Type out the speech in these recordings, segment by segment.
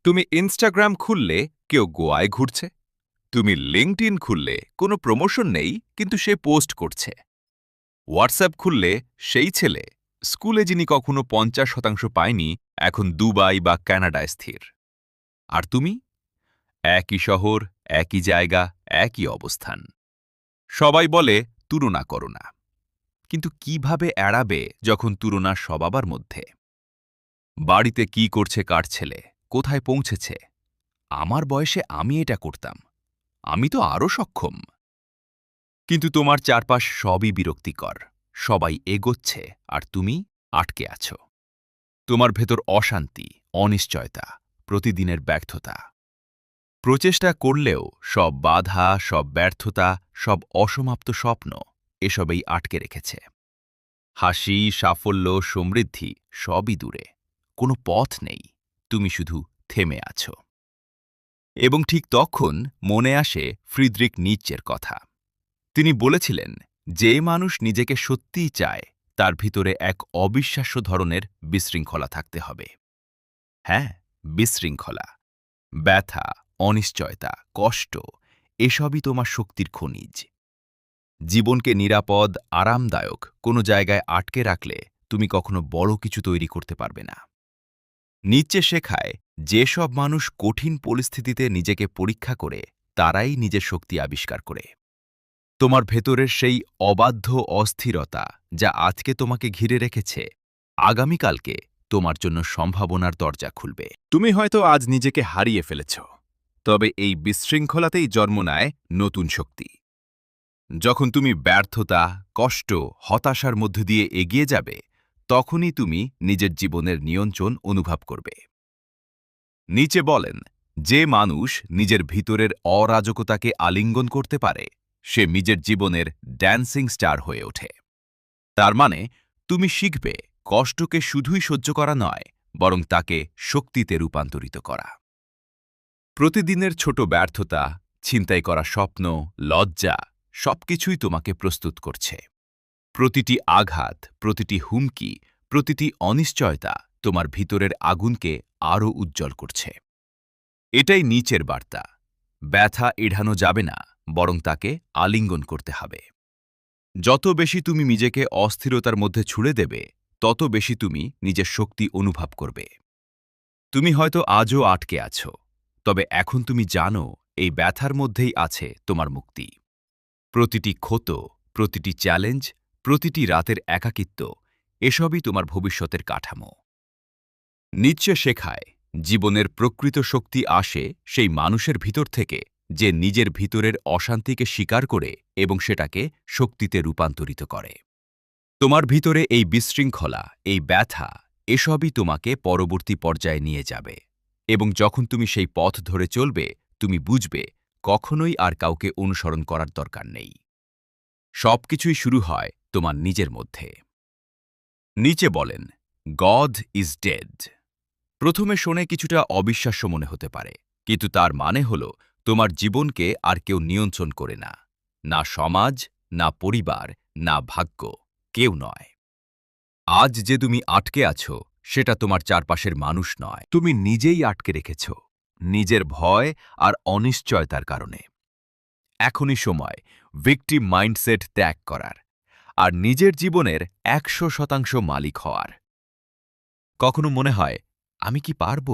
তুমি ইনস্টাগ্রাম খুললে কেউ গোয়ায় ঘুরছে। তুমি লিঙ্কডইন খুললে কোনো প্রমোশন নেই, কিন্তু সে পোস্ট করছে। হোয়াটসঅ্যাপ খুললে সেই ছেলে, স্কুলে যিনি কখনো 50% পায়নি, এখন দুবাই বা কানাডায় স্থির। আর তুমি? একই শহর, একই জায়গা, একই অবস্থান। সবাই বলে তুলনা করো না, কিন্তু কিভাবে এড়াবে যখন তুলনা সবার মধ্যে? বাড়িতে কি করছে কার ছেলে, কোথায় পৌঁছেছে? আমার বয়সে আমি এটা করতাম, আমি তো আরও সক্ষম। কিন্তু তোমার চারপাশ সবই বিরক্তিকর। সবাই এগোচ্ছে আর তুমি আটকে আছো। তোমার ভেতর অশান্তি, অনিশ্চয়তা, প্রতিদিনের ব্যর্থতা। প্রচেষ্টা করলেও সব বাধা, সব ব্যর্থতা, সব অসমাপ্ত স্বপ্ন এসবেই আটকে রেখেছে। হাসি, সাফল্য, সমৃদ্ধি সবই দূরে। কোনো পথ নেই, তুমি শুধু থেমে আছো। এবং ঠিক তখন মনে আসে ফ্রিডরিখ নিৎজের কথা। তিনি বলেছিলেন, যে মানুষ নিজেকে সত্যিই চায় তার ভিতরে এক অবিশ্বাস্য ধরনের বিশৃঙ্খলা থাকতে হবে। হ্যাঁ, বিশৃঙ্খলা, ব্যথা, অনিশ্চয়তা, কষ্ট, এসবই তোমার শক্তির খনিজ। জীবনকে নিরাপদ, আরামদায়ক কোনো জায়গায় আটকে রাখলে তুমি কখনো বড় কিছু তৈরি করতে পারবে না। নিচে শেখায়, যেসব মানুষ কঠিন পরিস্থিতিতে নিজেকে পরীক্ষা করে তারাই নিজের শক্তি আবিষ্কার করে। তোমার ভেতরের সেই অবাধ্য অস্থিরতা যা আজকে তোমাকে ঘিরে রেখেছে, আগামীকালকে তোমার জন্য সম্ভাবনার দরজা খুলবে। তুমি হয়তো আজ নিজেকে হারিয়ে ফেলেছ, তবে এই বিশৃঙ্খলাতেই জন্ম নেয় নতুন শক্তি। যখন তুমি ব্যর্থতা, কষ্ট, হতাশার মধ্য দিয়ে এগিয়ে যাবে, তখনই তুমি নিজের জীবনের নিয়ন্ত্রণ অনুভব করবে। নিচে বলেন, যে মানুষ নিজের ভিতরের অরাজকতাকে আলিঙ্গন করতে পারে সে নিজের জীবনের ড্যান্সিং স্টার হয়ে ওঠে। তার মানে তুমি শিখবে কষ্টকে শুধুই সহ্য করা নয়, বরং তাকে শক্তিতে রূপান্তরিত করা। প্রতিদিনের ছোট ব্যর্থতা, ছিনতাই করা স্বপ্ন, লজ্জা সবকিছুই তোমাকে প্রস্তুত করছে। প্রতিটি আঘাত, প্রতিটি হুমকি, প্রতিটি অনিশ্চয়তা তোমার ভিতরের আগুনকে আরও উজ্জ্বল করছে। এটাই নিচের বার্তা। ব্যথা এড়ানো যাবে না, বরং তাকে আলিঙ্গন করতে হবে। যত বেশি তুমি নিজেকে অস্থিরতার মধ্যে ছুড়ে দেবে, তত বেশি তুমি নিজের শক্তি অনুভব করবে। তুমি হয়তো আজও আটকে আছো, তবে এখন তুমি জানো এই ব্যথার মধ্যেই আছে তোমার মুক্তি। প্রতিটি ক্ষত, প্রতিটি চ্যালেঞ্জ, প্রতিটি রাতের একাকিত্ব, এসবই তোমার ভবিষ্যতের কাঠামো। নিচ্ছে শেখায়, জীবনের প্রকৃত শক্তি আসে সেই মানুষের ভিতর থেকে যে নিজের ভিতরের অশান্তিকে স্বীকার করে এবং সেটাকে শক্তিতে রূপান্তরিত করে। তোমার ভিতরে এই বিশৃঙ্খলা, এই ব্যথা, এসবই তোমাকে পরবর্তী পর্যায়ে নিয়ে যাবে। এবং যখন তুমি সেই পথ ধরে চলবে, তুমি বুঝবে কখনোই আর কাউকে অনুসরণ করার দরকার নেই। সবকিছুই শুরু হয় তোমার নিজের মধ্যে। নিচে বলেন, গড ইজ ডেড। প্রথমে শুনে কিছুটা অবিশ্বাস্য মনে হতে পারে, কিন্তু তার মানে হল তোমার জীবনকে আর কেউ নিয়ন্ত্রণ করে না। না সমাজ, না পরিবার, না ভাগ্য, কেউ নয়। আজ যে তুমি আটকে আছো সেটা তোমার চারপাশের মানুষ নয়, তুমি নিজেই আটকে রেখেছ, নিজের ভয় আর অনিশ্চয়তার কারণে। এখনই সময় ভিকটিম মাইন্ডসেট ত্যাগ করার আর নিজের জীবনের 100% মালিক হওয়ার। কখনো মনে হয়, আমি কি পারব?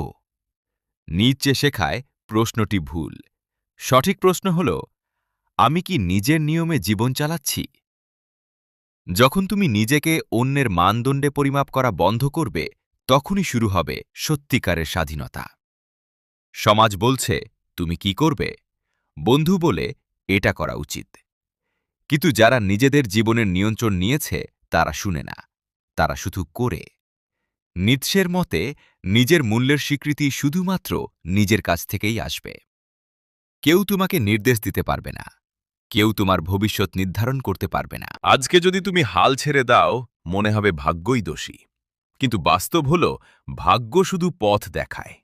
নিচে শেখায় প্রশ্নটি ভুল। সঠিক প্রশ্ন হল, আমি কি নিজের নিয়মে জীবন চালাচ্ছি? যখন তুমি নিজেকে অন্যের মানদণ্ডে পরিমাপ করা বন্ধ করবে, তখনই শুরু হবে সত্যিকারের স্বাধীনতা। সমাজ বলছে, তুমি কি করবে? বন্ধু বলে, এটা করা উচিত। কিন্তু যারা নিজেদের জীবনের নিয়ন্ত্রণ নিয়েছে তারা শুনে না, তারা শুধু করে। নিৎসের মতে, নিজের মূল্যের স্বীকৃতি শুধুমাত্র নিজের কাছ থেকেই আসবে। কেউ তোমাকে নির্দেশ দিতে পারবে না, কেউ তোমার ভবিষ্যৎ নির্ধারণ করতে পারবে না। আজকে যদি তুমি হাল ছেড়ে দাও, মনে হবে ভাগ্যই দোষী। কিন্তু বাস্তব হল, ভাগ্য শুধু পথ দেখায়,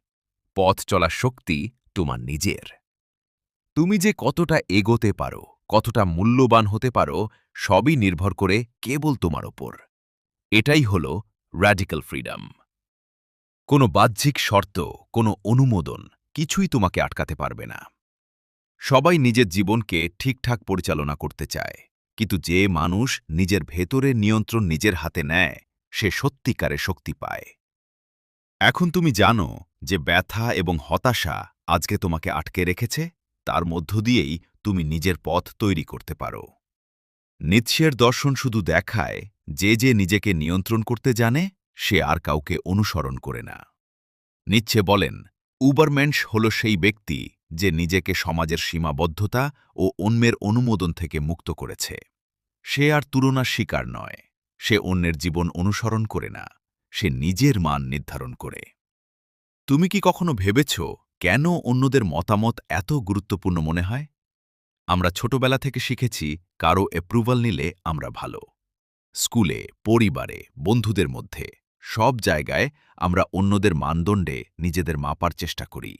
পথ চলার শক্তি তোমার নিজের। তুমি যে কতটা এগোতে পারো, কতটা মূল্যবান হতে পারো, সবই নির্ভর করে কেবল তোমার ওপর। এটাই হল র্যাডিক্যাল ফ্রিডম। কোনো বাহ্যিক শর্ত, কোনো অনুমোদন কিছুই তোমাকে আটকাতে পারবে না। সবাই নিজের জীবনকে ঠিকঠাক পরিচালনা করতে চায়, কিন্তু যে মানুষ নিজের ভেতরের নিয়ন্ত্রণ নিজের হাতে নেয়, সে সত্যিকারে শক্তি পায়। এখন তুমি জানো যে ব্যথা এবং হতাশা আজকে তোমাকে আটকে রেখেছে, তার মধ্য দিয়েই তুমি নিজের পথ তৈরি করতে পারো। নিৎসের দর্শন শুধু দেখায় যে নিজেকে নিয়ন্ত্রণ করতে জানে, সে আর কাউকে অনুসরণ করে না। নিৎসে বলেন, উবারমেন্স হল সেই ব্যক্তি যে নিজেকে সমাজের সীমাবদ্ধতা ও অন্যের অনুমোদন থেকে মুক্ত করেছে। সে আর তুলনার শিকার নয়, সে অন্যের জীবন অনুসরণ করে না, সে নিজের মান নির্ধারণ করে। তুমি কি কখনো ভেবেছ কেন অন্যদের মতামত এত গুরুত্বপূর্ণ মনে হয়? আমরা ছোটবেলা থেকে শিখেছি কারো অ্যাপ্রুভাল নিলে আমরা ভালো। স্কুলে, পরিবারে, বন্ধুদের মধ্যে সব জায়গায় আমরা অন্যদের মানদণ্ডে নিজেদের মাপার চেষ্টা করি।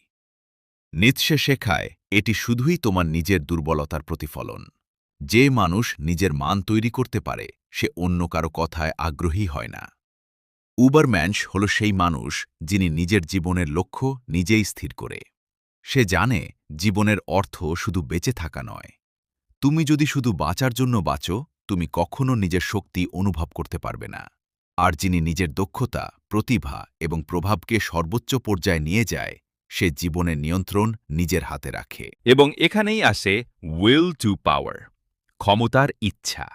নিৎসে শেখায় এটি শুধুই তোমার নিজের দুর্বলতার প্রতিফলন। যে মানুষ নিজের মান তৈরি করতে পারে, সে অন্য কারো কথায় আগ্রহী হয় না। উবারম্যানস হল সেই মানুষ যিনি নিজের জীবনের লক্ষ্য নিজেই স্থির করে। সে জানে জীবনের অর্থ শুধু বেঁচে থাকা নয়। তুমি যদি শুধু বাঁচার জন্য বাঁচো, তুমি কখনো নিজের শক্তি অনুভব করতে পারবে না। আর যিনি নিজের দক্ষতা, প্রতিভা এবং প্রভাবকে সর্বোচ্চ পর্যায়ে নিয়ে যায়, সে জীবনের নিয়ন্ত্রণ নিজের হাতে রাখে। এবং এখানেই আসে উইল টু পাওয়ার, ক্ষমতার ইচ্ছা।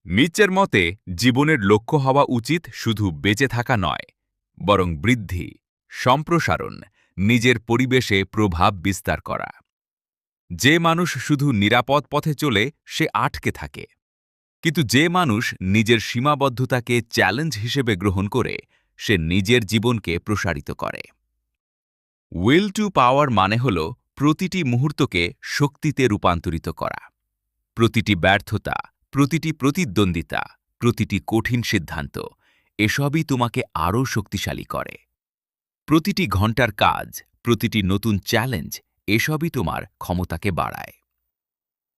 নিচের মতে জীবনের লক্ষ্য হওয়া উচিত শুধু বেঁচে থাকা নয়, বরং বৃদ্ধি, সম্প্রসারণ, নিজের পরিবেশে প্রভাব বিস্তার করা। যে মানুষ শুধু নিরাপদ পথে চলে, সে আটকে থাকে। কিন্তু যে মানুষ নিজের সীমাবদ্ধতাকে চ্যালেঞ্জ হিসেবে গ্রহণ করে, সে নিজের জীবনকে প্রসারিত করে। উইল টু পাওয়ার মানে হল প্রতিটি মুহূর্তকে শক্তিতে রূপান্তরিত করা। প্রতিটি ব্যর্থতা, প্রতিটি প্রতিদ্বন্দ্বিতা, প্রতিটি কঠিন সিদ্ধান্ত, এসবই তোমাকে আরও শক্তিশালী করে। প্রতিটি ঘন্টার কাজ, প্রতিটি নতুন চ্যালেঞ্জ, এসবই তোমার ক্ষমতাকে বাড়ায়।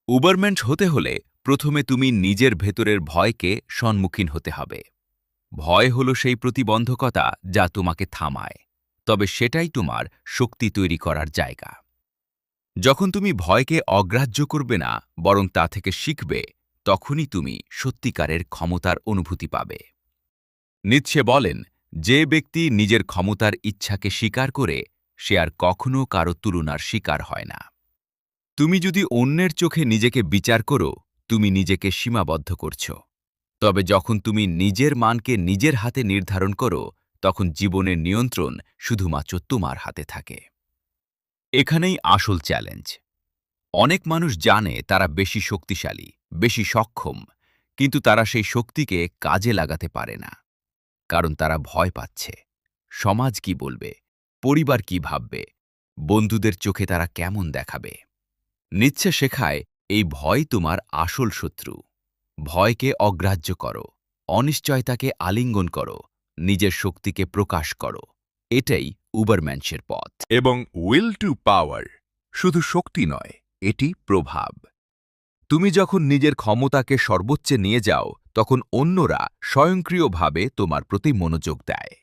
উবারমেন্ট হতে হলে প্রথমে তুমি নিজের ভেতরের ভয়কে সম্মুখীন হতে হবে। ভয় হল সেই প্রতিবন্ধকতা যা তোমাকে থামায়, তবে সেটাই তোমার শক্তি তৈরি করার জায়গা। যখন তুমি ভয়কে অগ্রাহ্য করবে না, বরং তা থেকে শিখবে, তখনই তুমি সত্যিকারের ক্ষমতার অনুভূতি পাবে। নিৎসে বলেন, যে ব্যক্তি নিজের ক্ষমতার ইচ্ছাকে স্বীকার করে, সে আর কখনো কারো তুলনার শিকার হয় না। তুমি যদি অন্যের চোখে নিজেকে বিচার করো, তুমি নিজেকে সীমাবদ্ধ করছ। তবে যখন তুমি নিজের মানকে নিজের হাতে নির্ধারণ করো, তখন জীবনের নিয়ন্ত্রণ শুধুমাত্র তোমার হাতে থাকে। এখানেই আসল চ্যালেঞ্জ। অনেক মানুষ জানে তারা বেশি শক্তিশালী, বেশি সক্ষম, কিন্তু তারা সেই শক্তিকে কাজে লাগাতে পারে না। কারণ তারা ভয় পাচ্ছে। সমাজ কি বলবে? পরিবার কি ভাববে? বন্ধুদের চোখে তারা কেমন দেখাবে? নিচ্ছে শেখায় এই ভয় তোমার আসল শত্রু। ভয়কে অগ্রাহ্য করো, অনিশ্চয়তাকে আলিঙ্গন করো, নিজের শক্তিকে প্রকাশ করো। এটাই উবারম্যানসের পথ। এবং উইল টু পাওয়ার শুধু শক্তি নয়, এটি প্রভাব। তুমি যখন নিজের ক্ষমতাকে সর্বোচ্চে নিয়ে যাও, তখন অন্যরা স্বয়ংক্রিয়ভাবে তোমার প্রতি মনোযোগ দেয়।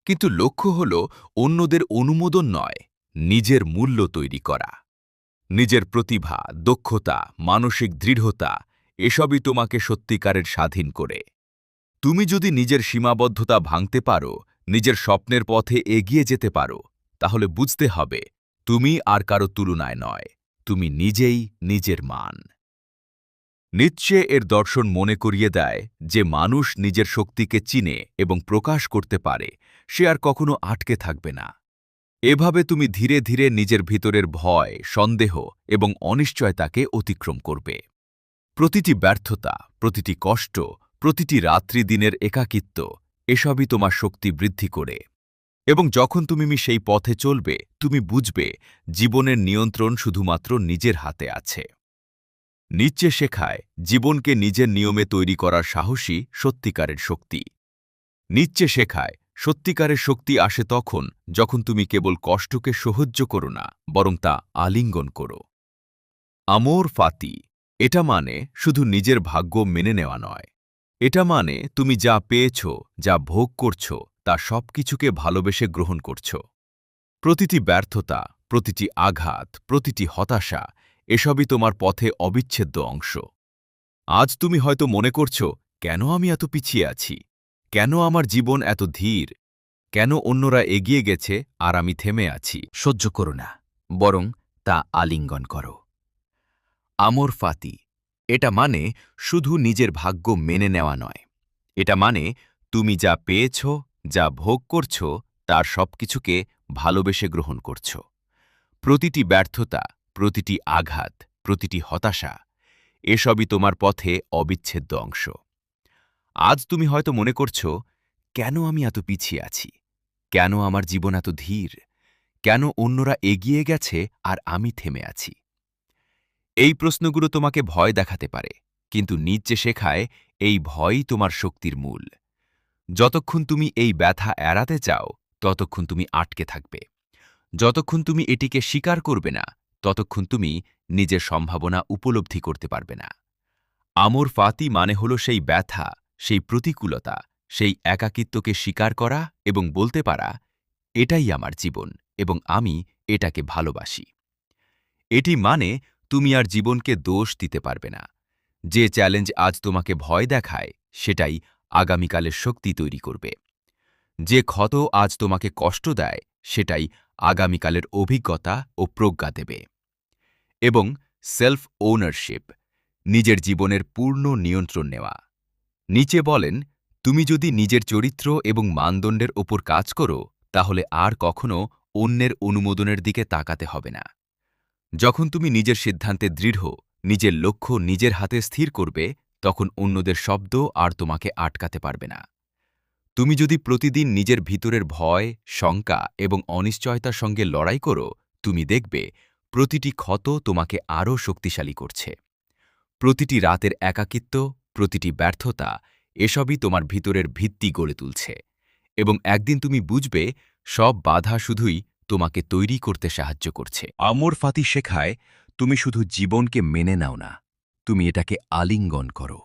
কিন্তু লক্ষ্য হল অন্যদের অনুমোদন নয়, নিজের মূল্য তৈরি করা। নিজের প্রতিভা, দক্ষতা, মানসিক দৃঢ়তা, এসবই তোমাকে সত্যিকারের স্বাধীন করে। তুমি যদি নিজের সীমাবদ্ধতা ভাঙতে পারো, নিজের স্বপ্নের পথে এগিয়ে যেতে পারো, তাহলে বুঝতে হবে তুমি আর কারো তুলনায় নয়, তুমি নিজেই নিজের মান। নিৎসে এর দর্শন মনে করিয়ে দেয় যে মানুষ নিজের শক্তিকে চিনে এবং প্রকাশ করতে পারে, সে আর কখনো আটকে থাকবে না। এভাবে তুমি ধীরে ধীরে নিজের ভিতরের ভয়, সন্দেহ এবং অনিশ্চয়তাকে অতিক্রম করবে। প্রতিটি ব্যর্থতা, প্রতিটি কষ্ট, প্রতিটি রাত্রি দিনের একাকিত্ব, এসবই তোমার শক্তি বৃদ্ধি করে। এবং যখন তুমি সেই পথে চলবে, তুমি বুঝবে জীবনের নিয়ন্ত্রণ শুধুমাত্র নিজের হাতে আছে। নিচ্ছে শেখায় জীবনকে নিজের নিয়মে তৈরি করার সাহসী সত্যিকারের শক্তি। নিচ্ছে শেখায় সত্যিকারের শক্তি আসে তখন যখন তুমি কেবল কষ্টকে সহ্য করো না, বরং তা আলিঙ্গন করো। আমোর ফাতি, এটা মানে শুধু নিজের ভাগ্য মেনে নেওয়া নয়। এটা মানে তুমি যা পেয়েছ, যা ভোগ করছ, তা সবকিছুকে ভালোবেসে গ্রহণ করছ। প্রতিটি ব্যর্থতা, প্রতিটি আঘাত, প্রতিটি হতাশা এসবই তোমার পথে অবিচ্ছেদ্য অংশ। আজ তুমি হয়তো মনে করছ, কেন আমি এত পিছিয়ে আছি? কেন আমার জীবন এত ধীর? কেন অন্যরা এগিয়ে গেছে আর আমি থেমে আছি? সহ্য করো না, বরং তা আলিঙ্গন করো। আমর ফাতি, এটা মানে শুধু নিজের ভাগ্য মেনে নেওয়া নয়। এটা মানে তুমি যা পেয়েছ, যা ভোগ করছ, তার সবকিছুকে ভালোবেসে গ্রহণ করছ। প্রতিটি ব্যর্থতা, প্রতিটি আঘাত, প্রতিটি হতাশা এসবই তোমার পথে অবিচ্ছেদ্য অংশ। আজ তুমি হয়তো মনে করছ, কেন আমি এত পিছিয়ে আছি? কেন আমার জীবন এত ধীর? কেন অন্যরা এগিয়ে গেছে আর আমি থেমে আছি? এই প্রশ্নগুলো তোমাকে ভয় দেখাতে পারে, কিন্তু নিচে শেখায় এই ভয়ই তোমার শক্তির মূল। যতক্ষণ তুমি এই ব্যথা এড়াতে চাও, ততক্ষণ তুমি আটকে থাকবে। যতক্ষণ তুমি এটিকে স্বীকার করবে না, ততক্ষণ তুমি নিজের সম্ভাবনা উপলব্ধি করতে পারবে না। আমর ফাতি মানে হল সেই ব্যথা, সেই প্রতিকূলতা, সেই একাকিত্বকে স্বীকার করা এবং বলতে পারা, এটাই আমার জীবন এবং আমি এটাকে ভালোবাসি। এটি মানে তুমি আর জীবনকে দোষ দিতে পারবে না। যে চ্যালেঞ্জ আজ তোমাকে ভয় দেখায়, সেটাই আগামীকালের শক্তি তৈরি করবে। যে ক্ষত আজ তোমাকে কষ্ট দেয়, সেটাই আগামীকালের অভিজ্ঞতা ও প্রজ্ঞা দেবে। এবং সেলফ ওনারশিপ, নিজের জীবনের পূর্ণ নিয়ন্ত্রণ নেওয়া। নিচে বলেন, তুমি যদি নিজের চরিত্র এবং মানদণ্ডের ওপর কাজ করো, তাহলে আর কখনো অন্যের অনুমোদনের দিকে তাকাতে হবে না। যখন তুমি নিজের সিদ্ধান্তে দৃঢ়, নিজের লক্ষ্য নিজের হাতে স্থির করবে, তখন অন্যদের শব্দ আর তোমাকে আটকাতে পারবে না। তুমি যদি প্রতিদিন নিজের ভিতরের ভয়, শঙ্কা এবং অনিশ্চয়তার সঙ্গে লড়াই করো, তুমি দেখবে প্রতিটি ক্ষত তোমাকে আরও শক্তিশালী করছে। প্রতিটি রাতের একাকিত্ব, প্রতিটি ব্যর্থতা এসবই তোমার ভিতরের ভিত্তি গড়ে তুলছে। এবং একদিন তুমি বুঝবে, সব বাধা শুধুই তোমাকে তৈরি করতে সাহায্য করছে। আমর ফাতি শেখায়, তুমি শুধু জীবনকে মেনে নাও না, তুমি এটাকে আলিঙ্গন করো।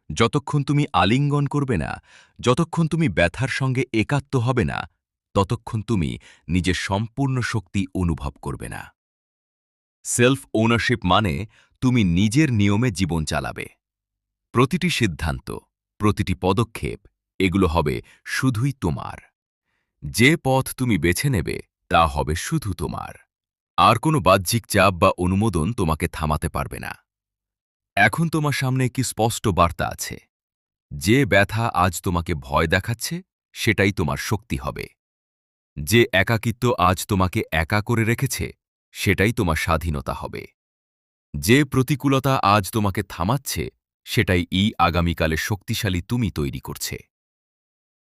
যতক্ষণ তুমি আলিঙ্গন করবে না, যতক্ষণ তুমি ব্যথার সঙ্গে একাত্ম হবে না, ততক্ষণ তুমি নিজের সম্পূর্ণ শক্তি অনুভব করবে না। সেলফ ওনারশিপ মানে তুমি নিজের নিয়মে জীবন চালাবে। প্রতিটি সিদ্ধান্ত, প্রতিটি পদক্ষেপ এগুলো হবে শুধুই তোমার। যে পথ তুমি বেছে নেবে, তা হবে শুধু তোমার। আর কোনো বাহ্যিক চাপ বা অনুমোদন তোমাকে থামাতে পারবে না। এখন তোমার সামনে কি স্পষ্ট বার্তা আছে? যে ব্যথা আজ তোমাকে ভয় দেখাচ্ছে, সেটাই তোমার শক্তি হবে। যে একাকিত্ব আজ তোমাকে একা করে রেখেছে, সেটাই তোমার স্বাধীনতা হবে। যে প্রতিকূলতা আজ তোমাকে থামাচ্ছে, সেটাই আগামীকালের শক্তিশালী তুমি তৈরি করছে।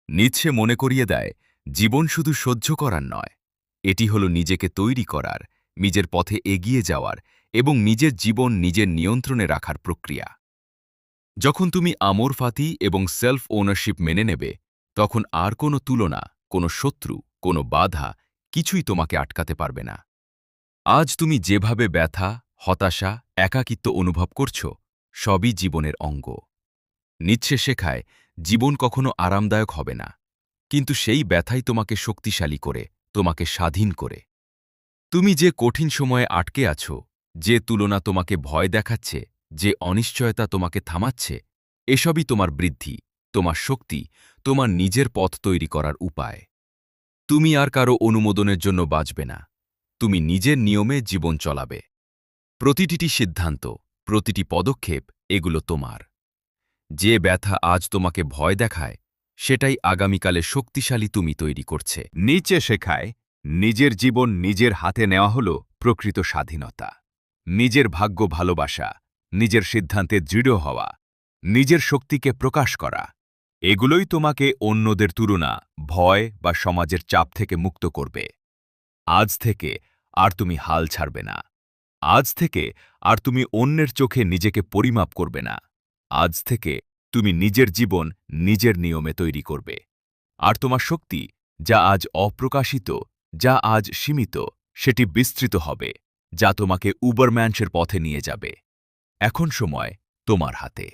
নিচ্ছে মনে করিয়ে দেয়, জীবন শুধু সহ্য করার নয়, এটি হল নিজেকে তৈরি করার, নিজের পথে এগিয়ে যাওয়ার এবং নিজের জীবন নিজের নিয়ন্ত্রণে রাখার প্রক্রিয়া। যখন তুমি আমর ফাতি এবং সেলফ ওনারশিপ মেনে নেবে, তখন আর কোনো তুলনা, কোনো শত্রু, কোনো বাধা কিছুই তোমাকে আটকাতে পারবে না। আজ তুমি যেভাবে ব্যথা, হতাশা, একাকিত্ব অনুভব করছ, সবই জীবনের অঙ্গ। নিচ্ছে শেখায়, জীবন কখনো আরামদায়ক হবে না, কিন্তু সেই ব্যথাই তোমাকে শক্তিশালী করে, তোমাকে স্বাধীন করে। তুমি যে কঠিন সময়ে আটকে আছো, যে তুলনা তোমাকে ভয় দেখাচ্ছে, যে অনিশ্চয়তা তোমাকে থামাচ্ছে, এসবই তোমার বৃদ্ধি, তোমার শক্তি, তোমার নিজের পথ তৈরি করার উপায়। তুমি আর কারো অনুমোদনের জন্য বাঁচবে না, তুমি নিজের নিয়মে জীবন চলাবে। প্রতিটি সিদ্ধান্ত, প্রতিটি পদক্ষেপ এগুলো তোমার। যে ব্যথা আজ তোমাকে ভয় দেখায়, সেটাই আগামীকালে শক্তিশালী তুমি তৈরি করছে। নিচে শেখায়, নিজের জীবন নিজের হাতে নেওয়া হল প্রকৃত স্বাধীনতা। নিজের ভাগ্য ভালোবাসা, নিজের সিদ্ধান্তে দৃঢ় হওয়া, নিজের শক্তিকে প্রকাশ করা, এগুলোই তোমাকে অন্যদের তুলনা, ভয় বা সমাজের চাপ থেকে মুক্ত করবে। আজ থেকে আর তুমি হাল ছাড়বে না। আজ থেকে আর তুমি অন্যের চোখে নিজেকে পরিমাপ করবে না। আজ থেকে তুমি নিজের জীবন নিজের নিয়মে তৈরি করবে। আর তোমার শক্তি, যা আজ অপ্রকাশিত, যা আজ সীমিত, সেটি বিস্তৃত হবে, যা তোমাকে উবারম্যানসের পথে নিয়ে যাবে। এখন সময় তোমার হাতে।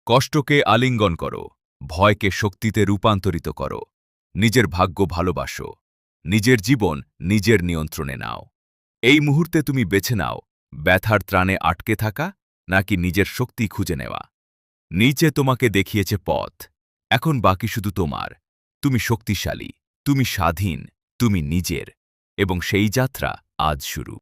কষ্টকে আলিঙ্গন করো, ভয়কে শক্তিতে রূপান্তরিত করো, নিজের ভাগ্য ভালোবাসো। নিজের জীবন নিজের নিয়ন্ত্রণে নাও। এই মুহূর্তে তুমি বেছে নাও ব্যথার ত্রাণে আটকে থাকা নাকি নিজের শক্তি খুঁজে নেওয়া। নিচে তোমাকে দেখিয়েছে পথ। এখন বাকি শুধু তোমার। তুমি শক্তিশালী, তুমি স্বাধীন, তুমি নিজের, এবং সেই যাত্রা আজ শুরু।